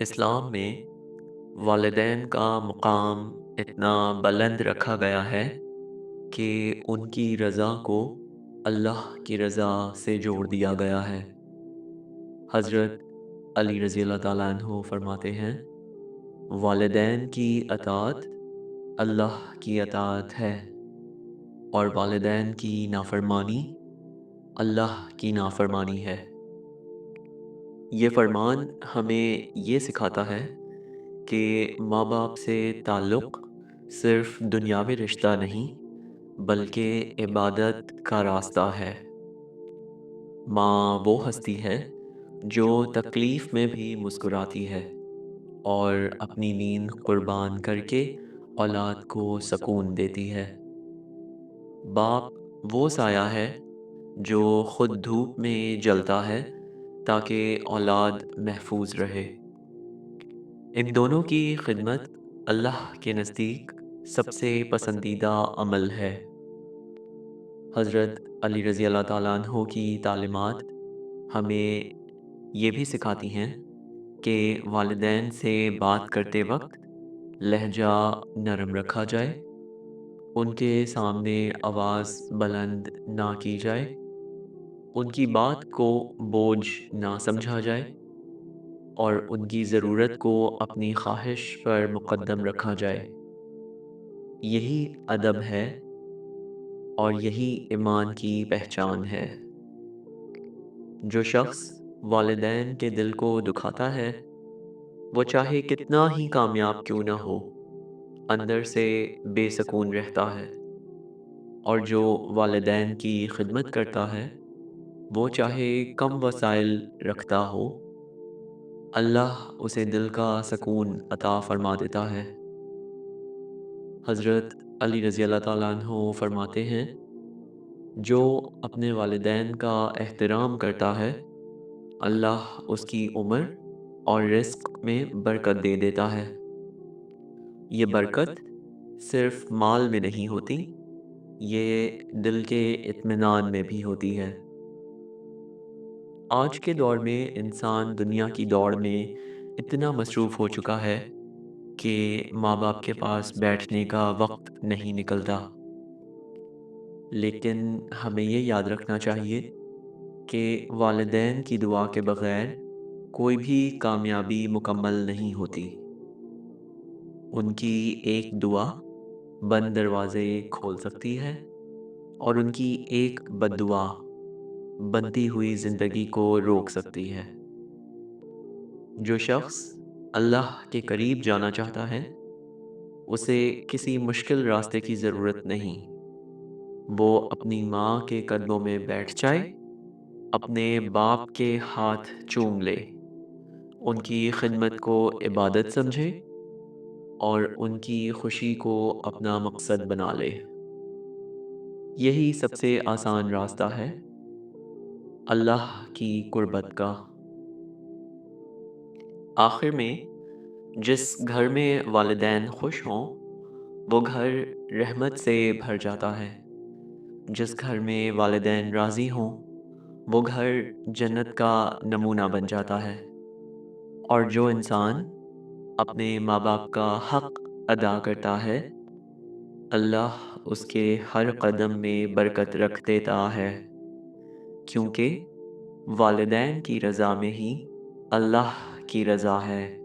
اسلام میں والدین کا مقام اتنا بلند رکھا گیا ہے کہ ان کی رضا کو اللہ کی رضا سے جوڑ دیا گیا ہے۔ حضرت علی رضی اللہ تعالیٰ عنہ فرماتے ہیں، والدین کی اطاعت اللہ کی اطاعت ہے، اور والدین کی نافرمانی اللہ کی نافرمانی ہے۔ یہ فرمان ہمیں یہ سکھاتا ہے کہ ماں باپ سے تعلق صرف دنیاوی رشتہ نہیں بلکہ عبادت کا راستہ ہے۔ ماں وہ ہستی ہے جو تکلیف میں بھی مسکراتی ہے اور اپنی نیند قربان کر کے اولاد کو سکون دیتی ہے۔ باپ وہ سایہ ہے جو خود دھوپ میں جلتا ہے تاکہ اولاد محفوظ رہے۔ ان دونوں کی خدمت اللہ کے نزدیک سب سے پسندیدہ عمل ہے۔ حضرت علی رضی اللہ تعالیٰ عنہ کی تعلیمات ہمیں یہ بھی سکھاتی ہیں کہ والدین سے بات کرتے وقت لہجہ نرم رکھا جائے، ان کے سامنے آواز بلند نہ کی جائے، ان کی بات کو بوجھ نہ سمجھا جائے، اور ان کی ضرورت کو اپنی خواہش پر مقدم رکھا جائے۔ یہی ادب ہے اور یہی ایمان کی پہچان ہے۔ جو شخص والدین کے دل کو دکھاتا ہے، وہ چاہے کتنا ہی کامیاب کیوں نہ ہو، اندر سے بے سکون رہتا ہے، اور جو والدین کی خدمت کرتا ہے، وہ چاہے کم وسائل رکھتا ہو، اللہ اسے دل کا سکون عطا فرما دیتا ہے۔ حضرت علی رضی اللہ تعالیٰ عنہ فرماتے ہیں، جو اپنے والدین کا احترام کرتا ہے، اللہ اس کی عمر اور رزق میں برکت دے دیتا ہے۔ یہ برکت صرف مال میں نہیں ہوتی، یہ دل کے اطمینان میں بھی ہوتی ہے۔ آج کے دور میں انسان دنیا کی دوڑ میں اتنا مصروف ہو چکا ہے کہ ماں باپ کے پاس بیٹھنے کا وقت نہیں نکلتا۔ لیکن ہمیں یہ یاد رکھنا چاہیے کہ والدین کی دعا کے بغیر کوئی بھی کامیابی مکمل نہیں ہوتی۔ ان کی ایک دعا بند دروازے کھول سکتی ہے، اور ان کی ایک بد دعا بنتی ہوئی زندگی کو روک سکتی ہے۔ جو شخص اللہ کے قریب جانا چاہتا ہے، اسے کسی مشکل راستے کی ضرورت نہیں۔ وہ اپنی ماں کے قدموں میں بیٹھ جائے، اپنے باپ کے ہاتھ چوم لے، ان کی خدمت کو عبادت سمجھے، اور ان کی خوشی کو اپنا مقصد بنا لے۔ یہی سب سے آسان راستہ ہے اللہ کی قربت کا۔ آخر میں، جس گھر میں والدین خوش ہوں، وہ گھر رحمت سے بھر جاتا ہے۔ جس گھر میں والدین راضی ہوں، وہ گھر جنت کا نمونہ بن جاتا ہے۔ اور جو انسان اپنے ماں باپ کا حق ادا کرتا ہے، اللہ اس کے ہر قدم میں برکت رکھ دیتا ہے، کیونکہ والدین کی رضا میں ہی اللہ کی رضا ہے۔